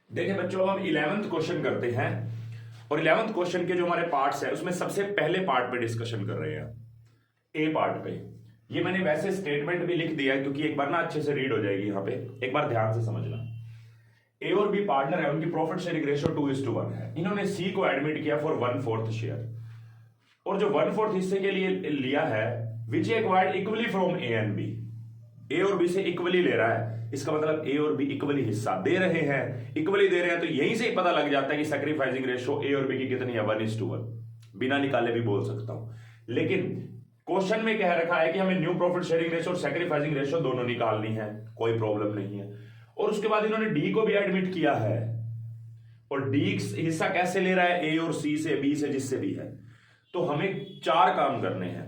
देखिए बच्चों, अब हम 11th क्वेश्चन करते हैं और 11th क्वेश्चन के जो हमारे पार्ट्स हैं उसमें सबसे पहले पार्ट पे डिस्कशन कर रहे हैं, ए पार्ट पे। ये मैंने वैसे स्टेटमेंट भी लिख दिया है क्योंकि एक बार ना अच्छे से रीड हो जाएगी यहां पे, एक बार ध्यान से समझना। ए और बी पार्टनर है, उनकी प्रॉफिट शेयरिंग रेशियो 2:1 है। इन्होंने सी को एडमिट किया फॉर 1/4 शेयर, और जो 1/4 हिस्से के लिए लिया है which acquired equally from A and B. A और बी से इक्वली ले रहा है, इसका मतलब ए और बी इक्वली हिस्सा दे रहे हैं, इक्वली दे रहे हैं, तो यहीं से ही पता लग जाता है कि सैक्रिफाइसिंग रेशियो ए और बी की कितनी है, 1:1। बिना निकाले भी बोल सकता हूं, लेकिन क्वेश्चन में कह रखा है कि हमें न्यू प्रॉफिट शेयरिंग रेशियो और सैक्रिफाइसिंग रेशियो दोनों निकालनी है, कोई प्रॉब्लम नहीं है। और उसके बाद इन्होंने डी को भी एडमिट किया है, और डी हिस्सा कैसे ले रहा है, ए और सी से, बी से, जिससे भी है। तो हमें 4 काम करने हैं।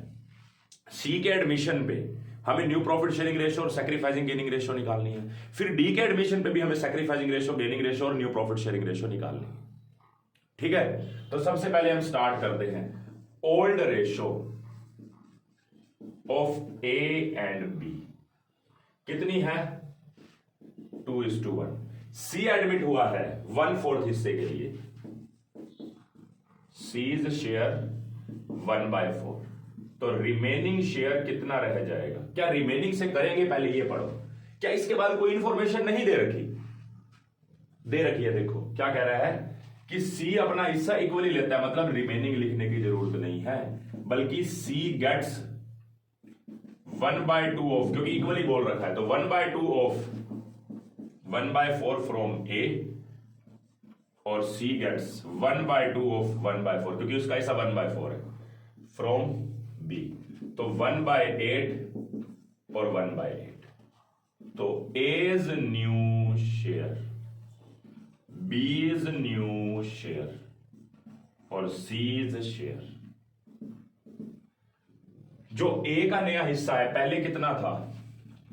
सी के एडमिशन पे हमें न्यू प्रॉफिट शेयरिंग रेशियो और सैक्रिफाइसिंग गेनिंग रेशियो निकालनी है, फिर डी के एडमिशन पे भी हमें सैक्रिफाइसिंग रेशियो, गेनिंग रेशियो और न्यू प्रॉफिट शेयरिंग रेशियो निकालनी है। ठीक है, तो सबसे पहले हम स्टार्ट करते हैं। Old ratio of A and B कितनी है, 2:1। सी एडमिट हुआ है 1/4 हिस्से के लिए, सीज शेयर 1/4, तो रिमेनिंग शेयर कितना रह जाएगा। क्या रिमेनिंग से करेंगे, पहले ये पढ़ो। क्या इसके बाद कोई इंफॉर्मेशन नहीं दे रखी, दे रखी है। देखो क्या कह रहा है कि सी अपना हिस्सा इक्वली लेता है, मतलब रिमेनिंग लिखने की जरूरत नहीं है, बल्कि सी गेट्स 1/2 ऑफ, क्योंकि इक्वली बोल रखा है, तो 1/2 ऑफ 1/4 फ्रॉम ए, और सी गेट्स 1/2 ऑफ 1/4, क्योंकि उसका हिस्सा 1/4 है, फ्रॉम बी। तो 1/8 और 1/8, तो A is new share, B is new share, और सी इज शेयर। जो ए का नया हिस्सा है, पहले कितना था,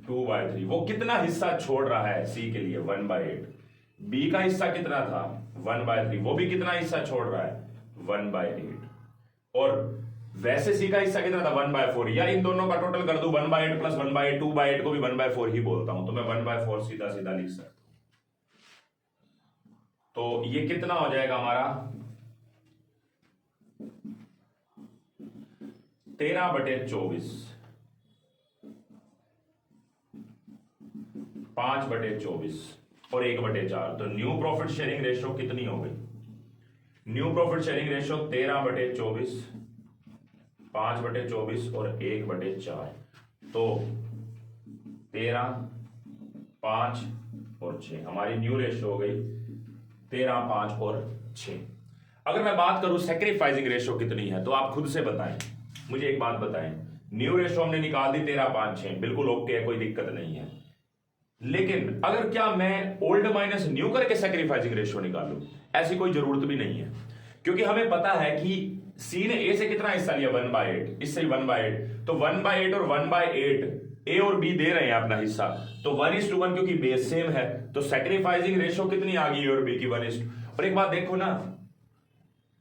2/3, वो कितना हिस्सा छोड़ रहा है सी के लिए, 1/8। बी का हिस्सा कितना था, 1/3, वो भी कितना हिस्सा छोड़ रहा है, 1/8। और वैसे सी का हिस्सा कितना था, 1/4, या इन दोनों का टोटल कर दूं 1/8 प्लस 1/8, 2/8 को भी 1/4 ही बोलता हूं, तो मैं 1/4 सीधा सीधा लिख सकता हूं। तो ये कितना हो जाएगा हमारा, 13/24, 5/24 और 1/4। तो न्यू प्रॉफिट शेयरिंग रेशियो कितनी हो गई, न्यू प्रॉफिट शेयरिंग रेशियो 13/24, 5/24 और 1/4। तो 13, 5 और 6 हमारी न्यू रेशियो हो गई 13, 5 और 6। अगर मैं बात करूं सैक्रिफाइसिंग रेशियो कितनी है, तो आप खुद से बताएं, मुझे एक बात बताएं। न्यू रेशियो हमने निकाल दी 13, 5, 6, बिल्कुल ओके है, कोई दिक्कत नहीं है। लेकिन अगर क्या मैं ओल्ड माइनस न्यू करके सैक्रिफाइसिंग रेशियो निकालूं, ऐसी कोई जरूरत भी नहीं है, क्योंकि हमें पता है कि सी ने ए से कितना हिस्सा लिया, 1/8, इससे 1/8, तो 1/8 और 1/8 ए और बी दे रहे हैं अपना हिस्सा, तो 1:1, क्योंकि बेस सेम है, तो सैक्रिफाइसिंग रेशियो कितनी आ गई ए और बी की, 1:2। और एक बात देखो ना,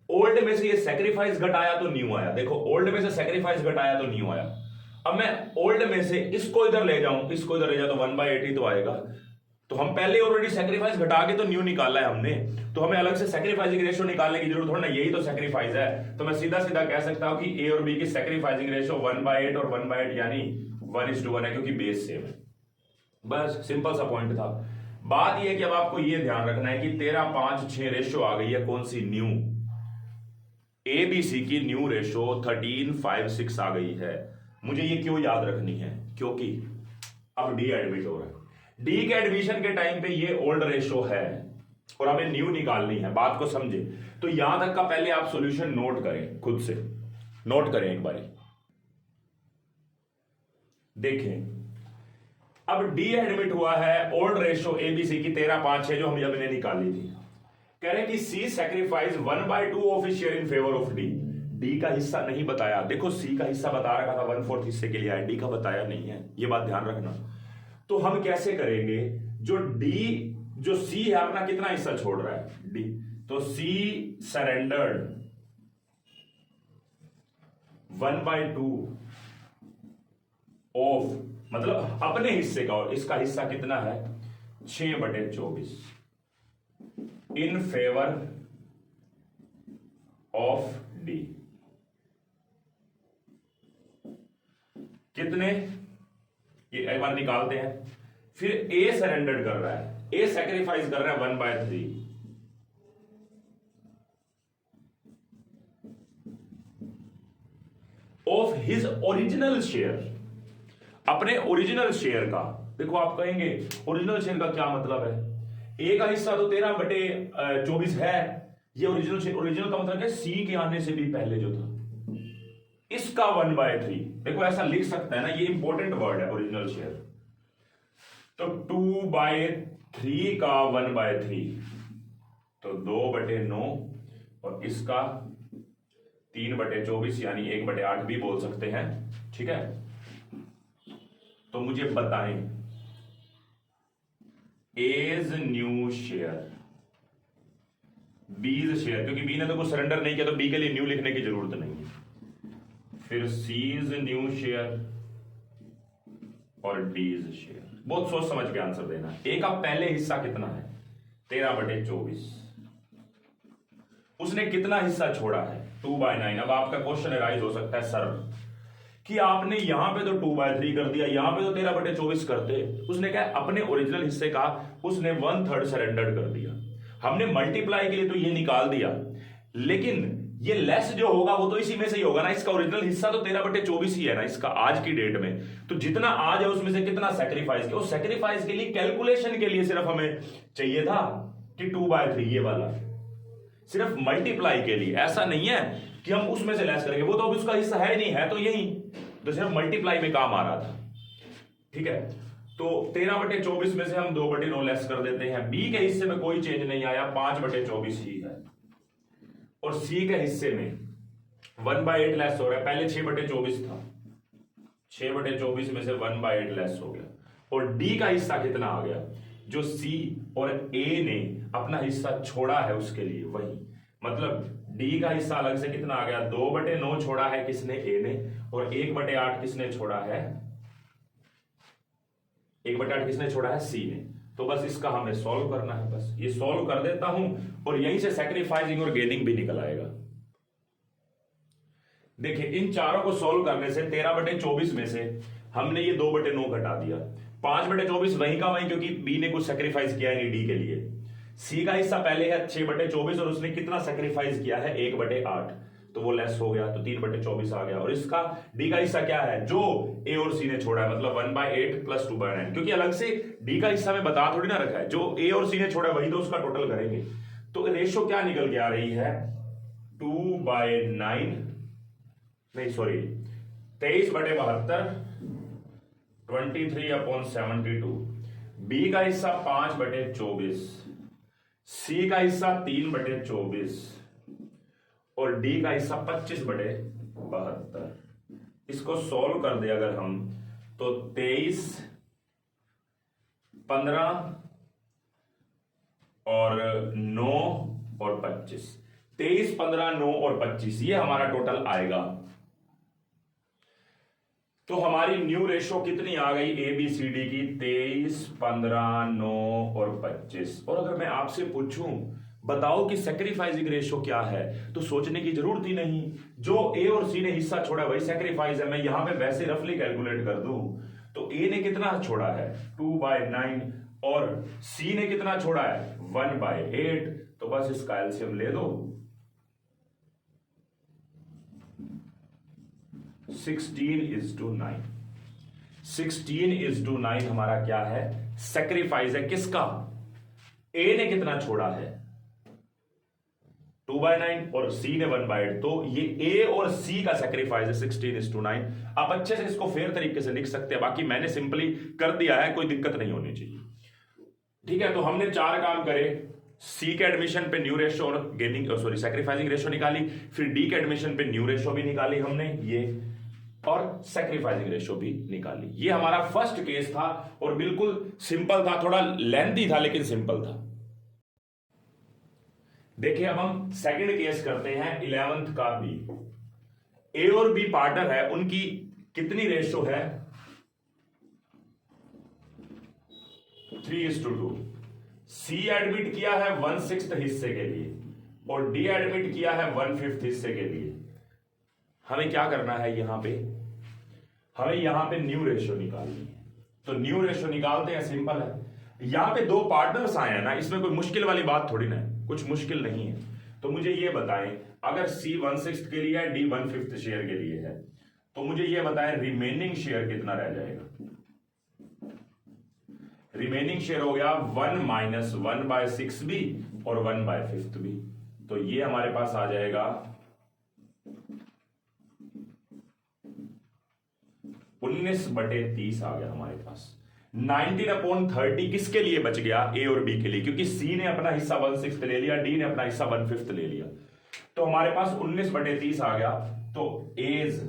ओल्ड में से ये सैक्रिफाइस घटाया तो न्यू आया, देखो ओल्ड में से सैक्रिफाइस घटाया तो न्यू आया। अब मैं ओल्ड में से इसको इधर ले जाऊं, इसको इधर ले जाऊं, तो 1/8 ही तो आएगा। तो हम पहले ऑलरेडी सैक्रिफाइस घटा के तो न्यू निकाला है हमने, तो हमें अलग से सैक्रिफाइसिंग रेशियो निकालने की जरूरत थोड़ी ना, यही तो सैक्रिफाइस है। तो मैं सीधा सीधा कह सकता हूं कि ए और बी की सैक्रिफाइसिंग रेशियो 1/8 और 1/8 यानी 1:1 है, क्योंकि बेस सेम है। बस सिंपल सा पॉइंट था। बात यह है कि अब आपको यह ध्यान रखना है कि 13, 5, 6 रेशियो आ गई है, कौन सी, न्यू। ए बी सी की न्यू रेशियो 13, 5, 6 आ गई है। मुझे ये क्यों याद रखनी है, क्योंकि अब डी एडमिट हो रहा है, डी के एडमिशन के टाइम पे ये ओल्ड रेशियो है और हमें न्यू निकालनी है, बात को समझे। तो यहां तक का पहले आप सॉल्यूशन नोट करें, खुद से नोट करें एक बारी, देखें। अब डी एडमिट हुआ है, ओल्ड रेशियो एबीसी की 13, 5, 6 जो हमने निकाली थी। कह रहे हैं कि C sacrifice 1/2 of his share in favour of D. D का हिस्सा नहीं बताया, देखो सी का हिस्सा बता रखा था 1/4 हिस्से के लिए है, डी का बताया नहीं है, ये बात ध्यान रखना। तो हम कैसे करेंगे, जो सी है अपना कितना हिस्सा छोड़ रहा है, डी, तो सी सरेंडर्ड 1/2 ऑफ, मतलब अपने हिस्से का, और इसका हिस्सा कितना है, 6/24। इन फेवर ऑफ डी। कितने, ये एक बार निकालते हैं। फिर ए सरेंडर कर रहा है, ए सैक्रिफाइस कर रहा है 1/3 ऑफ हिज ओरिजिनल शेयर, अपने ओरिजिनल शेयर का। देखो आप कहेंगे ओरिजिनल शेयर का क्या मतलब है, ए का हिस्सा तो 13/24 है, ये ओरिजिनल शेयर, ओरिजिनल का मतलब है सी के आने से भी पहले जो था, इसका 1/3। देखो ऐसा लिख सकता है ना, ये इंपॉर्टेंट वर्ड है ओरिजिनल शेयर। तो 2/3 का 1/3 तो 2/9 और इसका 3/24 यानी 1/8 भी बोल सकते हैं। ठीक है, तो मुझे बताएं एज न्यू शेयर, बीज शेयर, क्योंकि बी ने तो कुछ सरेंडर नहीं किया तो बी के लिए न्यू लिखने की जरूरत नहीं है। फिर सीज न्यू शेयर और डीज शेयर। बहुत सोच समझ के आंसर देना। ए का पहले हिस्सा कितना है 13/24, उसने कितना हिस्सा छोड़ा है 2/9। अब आपका क्वेश्चन राइज हो सकता है सर कि आपने यहां पे तो 2/3 कर दिया, यहां पे तो 13/24 करते, उसने क्या अपने ओरिजिनल हिस्से का उसने 1/3 सरेंडर कर दिया। हमने मल्टीप्लाई के लिए तो ये निकाल दिया, लेकिन ये लेस जो होगा वो तो इसी में से ही होगा ना, इसका ओरिजिनल हिस्सा तो 13/24 ही है ना इसका आज की डेट में। तो जितना आज है उसमें से कितना सैक्रिफाइस किया, उस सैक्रिफाइस के लिए कैलकुलेशन के लिए सिर्फ हमें चाहिए था कि 2/3 ये वाला, सिर्फ मल्टीप्लाई के लिए। ऐसा नहीं है कि हम उसमें से लेस करेंगे, वो तो अब उसका हिस्सा है नहीं, है तो यही, तो सिर्फ मल्टीप्लाई में काम आ रहा था। ठीक है, तो 13/24 में से हम 2/9 लेस कर देते हैं। बी के हिस्से में कोई चेंज नहीं आया, 5/24 ही है। और सी के हिस्से में 1/8 लेस हो रहा है, पहले 6/24 था, 6/24 में से 1/8 लेस हो गया। और डी का हिस्सा कितना आ गया, जो सी और ए ने अपना हिस्सा छोड़ा है उसके लिए, वही मतलब डी का हिस्सा अलग से कितना आ गया, 2/9 छोड़ा है किसने, ए ने, और 1/8 किसने छोड़ा है, 1/8 किसने छोड़ा है, सी ने। तो बस इसका हमें सॉल्व करना है, बस ये सॉल्व कर देता हूं और यहीं से सैक्रिफाइसिंग और गेनिंग भी निकल आएगा। देखिए इन चारों को सॉल्व करने से 13/24 में से हमने ये 2/9 घटा दिया, 5/24 वहीं का वहीं, क्योंकि बी ने कुछ सैक्रिफाइस किया है डी के लिए। सी का हिस्सा पहले है 6/24 और उसने कितना सैक्रिफाइस किया है 1/8, तो वो लेस हो गया, तो 3/24 आ गया। और इसका डी का हिस्सा क्या है, जो ए और सी ने छोड़ा है, मतलब 1/8 प्लस 2/9, क्योंकि अलग से डी का हिस्सा में बता थोड़ी ना रखा है, जो ए और सी ने छोड़ा है वही तो उसका टोटल करेंगे। तो रेशो क्या निकल के आ रही है 2/9, नहीं सॉरी 23/72, 23/72। बी का हिस्सा 5/24, सी का हिस्सा 3/24 और डी का हिस्सा 25/72। इसको सॉल्व कर दे अगर हम, तो 23, 15 और 9 और 25, 23, 15, 9 और 25 ये हमारा टोटल आएगा। तो हमारी न्यू रेशो कितनी आ गई ए बी सी डी की, 23, 15, 9 और 25। और अगर मैं आपसे पूछूं बताओ कि सैक्रिफाइसिंग रेशो क्या है, तो सोचने की जरूरत ही नहीं, जो ए और सी ने हिस्सा छोड़ा वही सैक्रिफाइस है। मैं यहां पे वैसे रफली कैलकुलेट कर दूं तो ए ने कितना छोड़ा है 2/9 और सी ने कितना छोड़ा है 1/8, तो बस इसका एलसीएम ले दो, 16:9। 16:9 हमारा क्या है, सैक्रिफाइस है किसका, ए ने कितना छोड़ा है 2/9 और सी ने 1/8, तो ये ए और सी का सैक्रिफाइस है 16:9। आप अच्छे से इसको फेयर तरीके से लिख सकते हैं, बाकी मैंने सिंपली कर दिया है, कोई दिक्कत नहीं होनी चाहिए। ठीक है, तो हमने 4 काम करे, सी के एडमिशन पे न्यू रेशो और गेनिंग सॉरी सैक्रिफाइसिंग रेशो निकाली, फिर डी के एडमिशन पे न्यू रेशो भी निकाली हमने ये, और सैक्रिफाइसिंग रेशो भी निकाली। ये हमारा फर्स्ट केस था और बिल्कुल सिंपल था, थोड़ा लेंथी था लेकिन सिंपल था। देखिए अब हम सेकंड केस करते हैं 11th का बी। ए और बी पार्टनर है, उनकी कितनी रेशो है 3:2। सी एडमिट किया है 1/6 हिस्से के लिए और डी एडमिट किया है 1/5 हिस्से के लिए। हमें क्या करना है यहां पे, हमें यहां पे न्यू रेशियो निकालनी है। तो न्यू रेशियो निकालते हैं, सिंपल है। यहां पे दो पार्टनर्स आए हैं ना, इसमें कोई मुश्किल वाली बात थोड़ी ना है, कुछ मुश्किल नहीं है। तो मुझे ये बताएं, अगर सी 1/6 के लिए है, डी 1/5 शेयर के लिए है, तो मुझे ये बताएं रिमेनिंग शेयर कितना रह जाएगा। रिमेनिंग शेयर हो गया 1 - 1/6 भी और 1/5 भी। तो ये हमारे पास आ जाएगा 19/30 आ गया हमारे पास। 19/30 किसके लिए बच गया, ए और बी के लिए, क्योंकि सी ने अपना हिस्सा 1/6 ले लिया, डी ने अपना हिस्सा 1/5 ले लिया। तो हमारे पास 19/30 आ गया। तो एज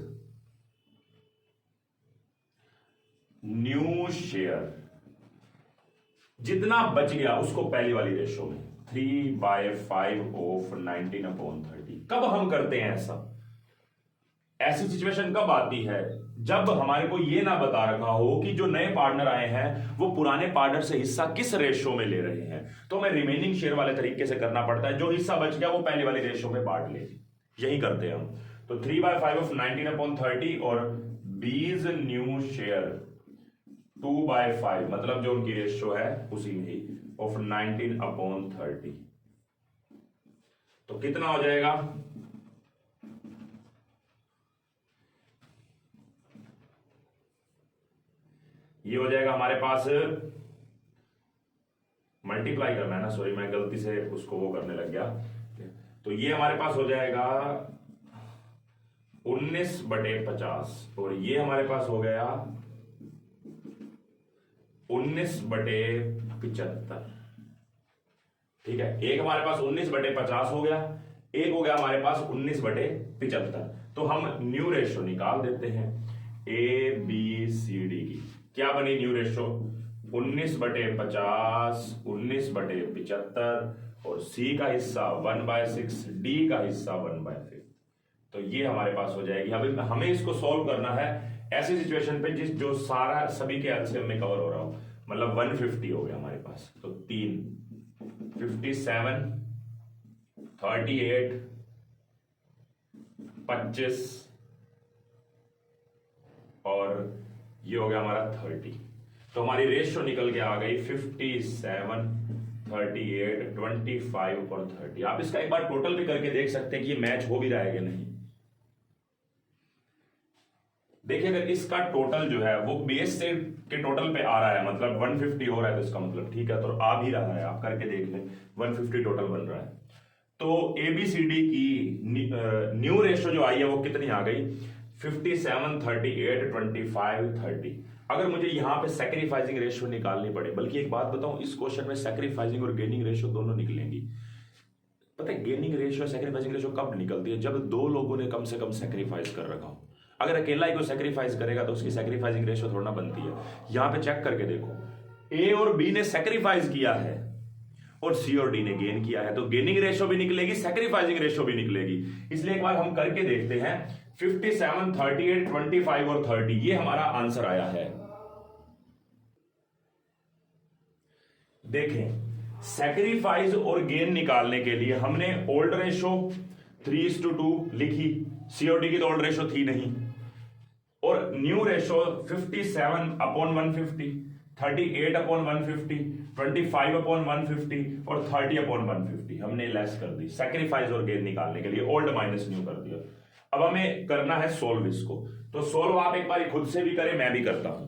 न्यू शेयर जितना बच गया उसको पहली वाली रेशो में 3/5 ऑफ 19/30। कब हम करते हैं ऐसा, ऐसी सिचुएशन कब आती है, जब हमारे को यह ना बता रखा हो कि जो नए पार्टनर आए हैं वो पुराने पार्टनर से हिस्सा किस रेशो में ले रहे हैं। तो हमें रिमेनिंग शेयर वाले तरीके से करना पड़ता है, जो हिस्सा बच गया वो पहले वाली रेशो में बांट ले, यही करते हैं हम। तो 3/5 ऑफ 19/30 और बीज न्यू शेयर 2/5, मतलब जो उनकी रेशो है उसी में ही, ऑफ 19/30। तो कितना हो जाएगा, ये हो जाएगा हमारे पास, मल्टीप्लाई करना है ना, सॉरी मैं गलती से उसको वो करने लग गया। तो ये हमारे पास हो जाएगा 19/50 और ये हमारे पास हो गया 19/75। ठीक है, एक हमारे पास 19/50 हो गया, एक हो गया हमारे पास 19/75। तो हम न्यू रेशो निकाल देते हैं ए बी सी डी की। क्या बनी न्यू रेशो, 19/50, 19/75 और सी का हिस्सा 1/6, डी का हिस्सा 1/5। तो ये हमारे पास हो जाएगी। अभी हमें इसको सॉल्व करना है ऐसी सिचुएशन पे जिस जो सारा सभी के एलसीएम में कवर हो रहा हो, मतलब 150 हो गया हमारे पास। तो 3 57 38 25 और ये हो गया हमारा 30। तो हमारी रेशियो निकल के आ गई 57 38 25 और 30। आप इसका एक बार टोटल भी करके देख सकते हैं कि ये मैच हो भी रहा है कि नहीं। देखिए अगर इसका टोटल जो है वो बेस से के टोटल पे आ रहा है, मतलब 150 हो रहा है, तो इसका मतलब ठीक है, तो आ भी रहा है, आप करके देख लें 150 टोटल बन रहा है। तो एबीसीडी की न्यू रेशियो जो आई है वो कितनी आ गई, 57 38 25 30। अगर मुझे यहां पे सैक्रिफाइसिंग रेशियो निकालनी पड़े, बल्कि एक बात बताऊं, इस क्वेश्चन में सैक्रिफाइसिंग और गेनिंग रेशियो दोनों निकलेंगी। पता है गेनिंग रेशियो सैक्रिफाइसिंग रेशियो कब निकलती है, जब दो लोगों ने कम से कम सैक्रिफाइस कर रखा हो। अगर अकेला ही कोई सैक्रिफाइस करेगा तो उसकी सैक्रिफाइसिंग रेशियो थोड़ा बनती है। यहां पे चेक करके देखो, ए और बी ने सैक्रिफाइस किया है और सी और डी ने गेन किया है, तो गेनिंग रेशियो भी निकलेगी, सैक्रिफाइसिंग रेशियो भी निकलेगी। इसलिए एक बार हम करके देखते हैं। 57 38 25 और 30, ये हमारा आंसर आया है। देखें, सैक्रिफाइस और गेन निकालने के लिए हमने ओल्ड रेशो 3:2 लिखी, सी और डी की तो ओल्ड रेशो थी नहीं, और न्यू रेशो 57/150, 38/150, 25/150 और 30/150 हमने लेस कर दी सैक्रिफाइस और गेन निकालने के लिए, ओल्ड माइनस न्यू कर दिया। अब हमें करना है सोल्व इसको। तो सोल्व आप एक बार खुद से भी करें, मैं भी करता हूं।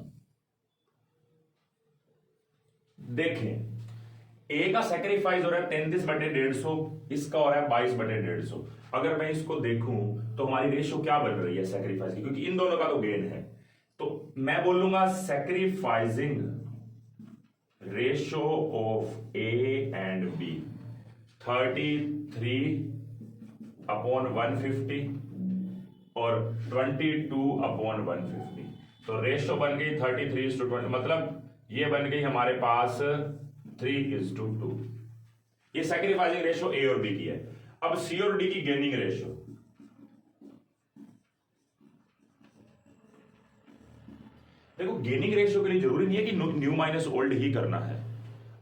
देखें, ए का सैक्रिफाइस हो रहा है 33/150, इसका हो रहा है 22/150। अगर मैं इसको देखूं तो हमारी रेशियो क्या बन रही है सैक्रिफाइस की, क्योंकि इन दोनों का तो गेन है। तो मैं बोलूंगा sacrificing ratio of A and B 33/150 और 22/150। तो रेशियो बन गई 33:20, मतलब ये बन गई हमारे पास 3:2। ये सैक्रिफाइसिंग रेशियो ए और बी की है। अब सी और डी की गेनिंग रेशियो, देखो गेनिंग रेशियो के लिए जरूरी नहीं है कि न्यू माइनस ओल्ड ही करना है।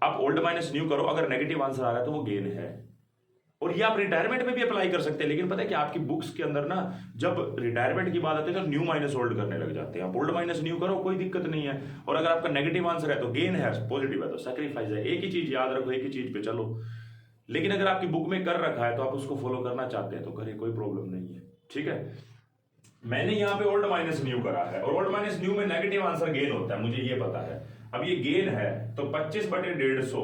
आप ओल्ड माइनस न्यू करो, अगर नेगेटिव आंसर आ रहा है तो वो गेन है। और ये आप रिटायरमेंट में भी अप्लाई कर सकते हैं, लेकिन पता है कि आपकी बुक्स के अंदर ना जब रिटायरमेंट की बात आती है तो न्यू माइनस ओल्ड करने लग जाते हैं। आप ओल्ड माइनस न्यू करो, कोई दिक्कत नहीं है। और अगर आपका नेगेटिव आंसर है तो गेन है, पॉजिटिव है तो सैक्रिफाइस है। एक ही चीज याद रखो, एक ही चीज पे चलो। लेकिन अगर आपकी बुक में कर रखा है तो आप उसको फॉलो करना चाहते हैं तो करें, कोई प्रॉब्लम नहीं है। ठीक है, मैंने यहाँ पे ओल्ड माइनस न्यू करा है, और ओल्ड माइनस न्यू में नेगेटिव आंसर गेन होता है, मुझे ये पता है। अब ये गेन है तो 25/150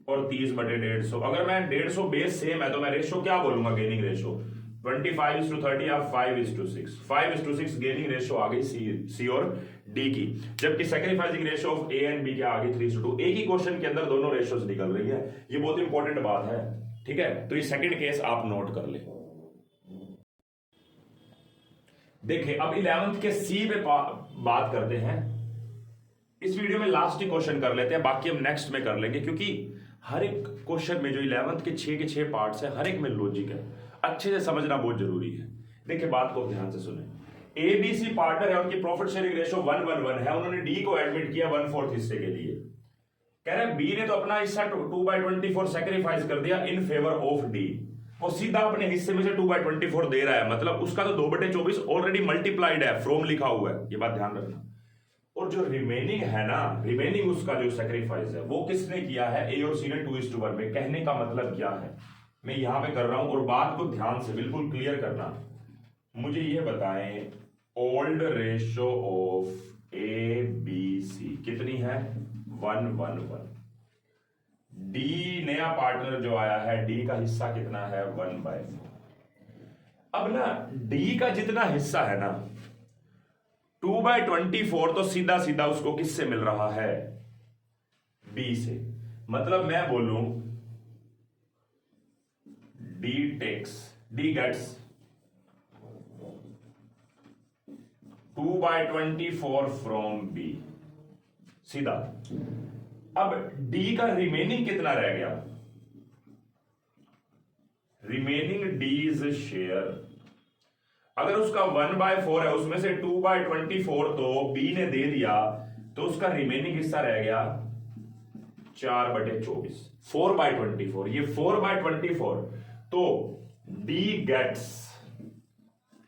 और 30/150। अगर मैं 150 बेस सेम है तो मैं रेशो क्या बोलूंगा, गेनिंग रेशो 25:30 या 5:6। 5:6 गेनिंग रेशो आ गई सी और डी की, जबकि sacrificing ratio of A and B क्या आ गई 3:2। एक ही क्वेश्चन के अंदर दोनों रेशोज निकल रही है, ये बहुत इंपॉर्टेंट बात है। ठीक है, तो ये सेकंड केस आप नोट कर ले। देखिए अब 11th के सी पे बात करते हैं। इस वीडियो में लास्ट ही क्वेश्चन कर लेते हैं, बाकी हम नेक्स्ट में कर लेंगे, क्योंकि हर एक क्वेश्चन में जो 11th के 6 पार्ट्स है, हर एक में लॉजिक है, अच्छे से समझना बहुत जरूरी है। देखिए बात को ध्यान से सुने। एबीसी पार्टनर है, उनकी प्रॉफिट शेयरिंग रेशो 1:1 है, उन्होंने डी को एडमिट किया 1/4 हिस्से के लिए। कह रहे बी ने तो अपना हिस्सा 2/24 सैक्रिफाइस कर दिया इन फेवर ऑफ डी, वो सीधा अपने हिस्से में से 2/24 दे रहा है, मतलब उसका तो 2/24 ऑलरेडी मल्टीप्लाइड है, फ्रॉम लिखा हुआ है, ये बात ध्यान रखना। और जो रिमेनिंग है ना, रिमेनिंग उसका जो सैक्रिफाइस है वो किसने किया है, ए और सी ने 2:1 में। कहने का मतलब क्या है, मैं यहां पे कर रहा हूं, और बात को ध्यान से बिल्कुल क्लियर करना। मुझे ये बताएं, old ratio of A B C कितनी है, 1:1। डी नया पार्टनर जो आया है, डी का हिस्सा कितना है, 1/4। अब ना डी का जितना हिस्सा है ना 2/24, तो सीधा सीधा उसको किससे मिल रहा है, बी से। मतलब मैं बोलूं डी गेट्स 2/24 फ्रॉम बी, सीधा। अब डी का रिमेनिंग कितना रह गया, रिमेनिंग डीज शेयर, अगर उसका 1/4 है, उसमें से 2/24 तो बी ने दे दिया, तो उसका रिमेनिंग हिस्सा रह गया 4/24। 4/24, ये 4/24, तो D gets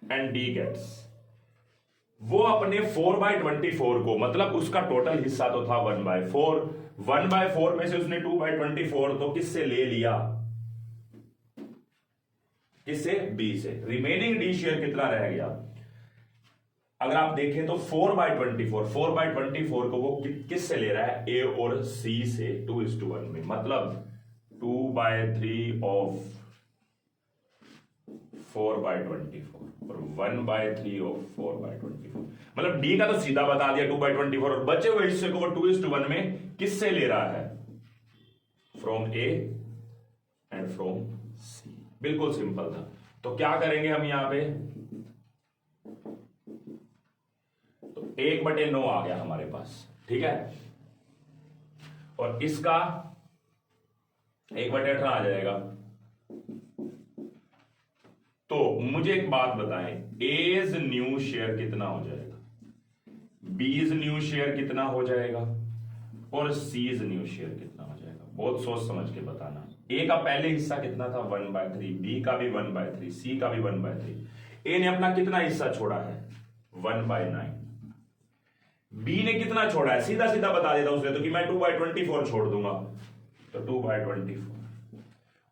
and D gets, वो अपने 4/24 को, मतलब उसका टोटल हिस्सा तो था 1/4, 1/4 में से उसने 2/24 तो किससे ले लिया, किससे, बी से। रिमेनिंग डी शेयर कितना रह गया, अगर आप देखें तो 4/24 को वो किससे ले रहा है, ए और सी से 2:1 में, मतलब 2/3 ऑफ 4/24 और 1/3 ऑफ 4/24। मतलब डी का तो सीधा बता दिया 2/24, और बचे हुए हिस्से को वो 2:1 में किससे ले रहा है, फ्रॉम ए एंड फ्रॉम सी। बिल्कुल सिंपल था। तो क्या करेंगे हम यहां पे, तो 1/9 आ गया हमारे पास, ठीक है, और इसका 1/18 आ जाएगा। तो मुझे एक बात बताएं, एज न्यू शेयर कितना हो जाएगा, बीज न्यू शेयर कितना हो जाएगा, और सीज न्यू शेयर कितना हो जाएगा। बहुत सोच समझ के बताना। ए का पहले हिस्सा कितना था, 1/3, बी का भी 1/3, सी का भी 1/3। ए ने अपना कितना हिस्सा छोड़ा है, 1/9। बी ने कितना छोड़ा है, सीधा सीधा बता देता उसने तो, कि मैं 2/24 छोड़ दूंगा, तो 2/24।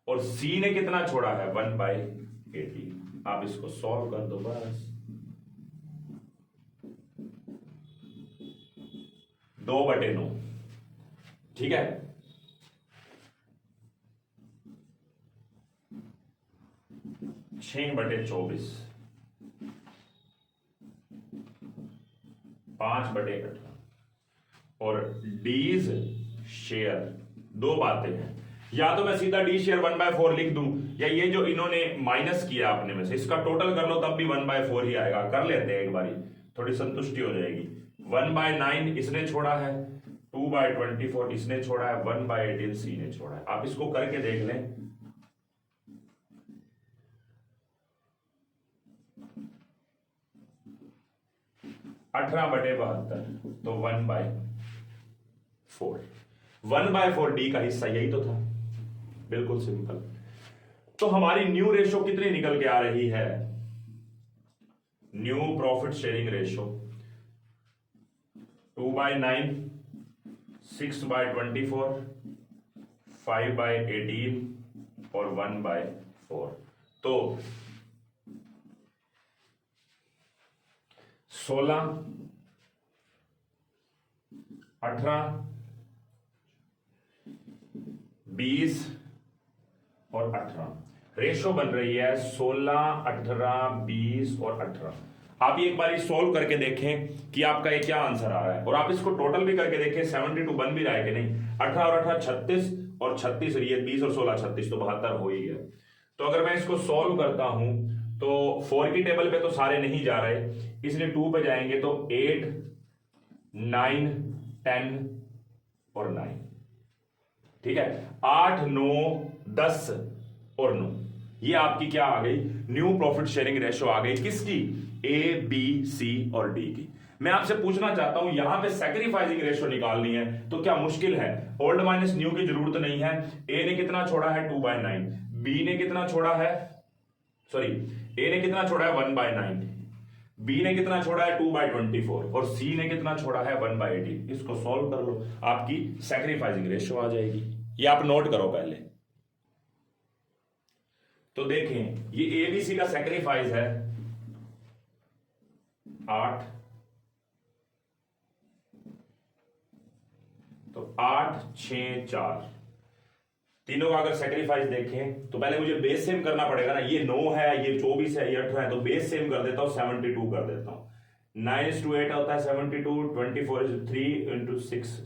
और सी ने कितना छोड़ा है, 1/18। आप इसको सॉल्व कर दो बस, 2/9, ठीक है। 6/24, 5/18, और डीज शेयर। दो बातें हैं, या तो मैं सीधा डी शेयर 1/4 लिख दूं, या ये जो इन्होंने माइनस किया अपने में से, इसका टोटल कर लो तब भी 1/4 ही आएगा। कर लेते हैं एक बारी, थोड़ी संतुष्टि हो जाएगी। 1/9 इसने छोड़ा है, 2/24 इसने छोड़ा है, 1/18 सी ने छोड़ा है। आप इसको करके देख लें। अठारह 18/72, तो 1/7। 4। 1/4 डी का हिस्सा यही तो था, बिल्कुल सिंपल। तो हमारी न्यू रेशो कितनी निकल के आ रही है? न्यू प्रॉफिट शेयरिंग रेशो 2/9, 6/24, 5/18 और 1/4। तो 16, 18, 20 और 18 रेशो बन रही है 16, 18, 20 और 18। आप ये एक बार सोल्व करके देखें कि आपका ये क्या आंसर आ रहा है, और आप इसको टोटल भी करके देखें 72 बन भी रहा है कि नहीं। 18 और 18 36 और 36 और ये 20 और 16 36 तो 72 हो ही गया। तो अगर मैं इसको सोल्व करता हूं तो 4 की टेबल पे तो सारे नहीं जा रहे, इसलिए 2 पे जाएंगे तो 8, 9, 10 और 9। ठीक है, 8, 9, 10 और 9, ये आपकी क्या आ गई? न्यू प्रॉफिट शेयरिंग रेशो आ गई। किसकी? ए, बी, सी और डी की। मैं आपसे पूछना चाहता हूं यहां पे सैक्रिफाइसिंग रेशो निकालनी है तो क्या मुश्किल है? ओल्ड माइनस न्यू की जरूरत नहीं है। ए ने कितना छोड़ा है? 2/9। बी ने कितना छोड़ा है? सॉरी, ए ने कितना छोड़ा है? 1/9। बी ने कितना छोड़ा है? 2/24 और सी ने कितना छोड़ा है? 1/18। इसको सॉल्व कर लो, आपकी सैक्रिफाइसिंग रेशो आ जाएगी। ये आप नोट करो पहले। तो देखें, ये एबीसी का सैक्रिफाइस है 8, तो 8, 6, 4, तीनों का अगर सैक्रिफाइस देखें तो पहले मुझे बेस सेम करना पड़ेगा ना। ये 9 है, ये 24 है, ये 18 है, तो बेस सेम कर देता हूं, 72 कर देता हूं। 9:8 होता है 72, 24 3 ×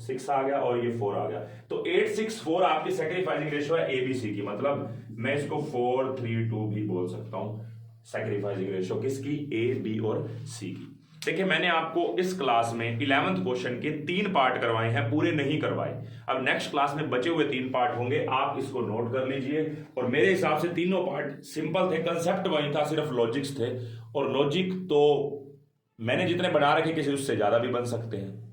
6 आ गया और ये 4 आ गया। तो 8, 6, 4 आपकी सैक्रिफाइसिंग रेशो है एबीसी की। मतलब मैं इसको 4, 3, 2 भी बोल सकता हूं सैक्रिफाइसिंग रेशो किसकी? ए, बी और सी की। देखिए, मैंने आपको इस क्लास में 11th क्वेश्चन के 3 पार्ट करवाए हैं, पूरे नहीं करवाए। अब नेक्स्ट क्लास में बचे हुए 3 पार्ट होंगे, आप इसको नोट कर लीजिए। और मेरे हिसाब से तीनों पार्ट सिंपल थे, कंसेप्ट वही था, सिर्फ लॉजिक्स थे। और लॉजिक तो मैंने जितने बना रखे किसी उससे ज्यादा भी बन सकते हैं।